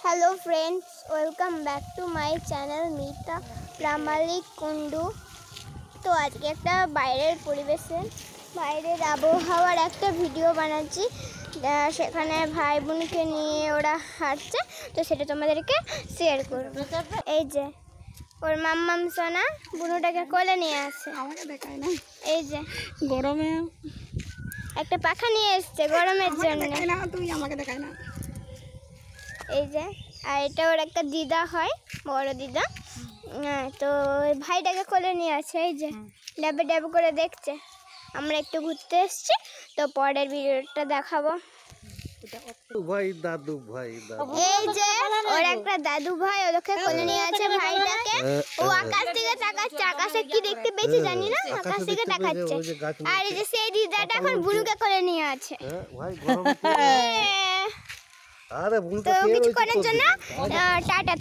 Hello friends, welcome back to my channel Mita Pramanik Kundu. তো আজকে একটা বাইরের পরিবেশে বাইরের আবহাওয়ার একটা ভিডিও বানাচ্ছি। সেখানে ভাই বোনকে নিয়ে ওরা হাঁটছে, তো সেটা তোমাদেরকে শেয়ার করবো। এই যে ওর মাম্মাম সোনা বুনুটাকে কোলে নিয়ে আসে, আমাকে দেখায় না। এই যে গরমে একটা পাখা নিয়ে এসছে গরমের জন্য। তুই আমাকে দেখায় না। এই যে আর এটা ওর একটা দিদা হয়, বড় দিদা। তো ওই ভাইটাকে কোলে নিয়ে আছে, এই যে ড্যাবে ড্যাবে করে দেখছে। আমরা একটু ঘুরতে এসেছি, তো পরের ভিডিওটা দেখাবো। এই যে ওর একটা দাদু ভাই ওকে কোলে নিয়ে আছে ভাইটাকে। ও আকাশ থেকে তাকাচ্ছে, আকাশে কি দেখতে পেয়েছে জানি না, আকাশ থেকে তাকাচ্ছে। আর এই যে সেই দিদাটা এখন বুনুকে কোলে নিয়ে আছে। তো কিছুক্ষণের জন্য টাটা।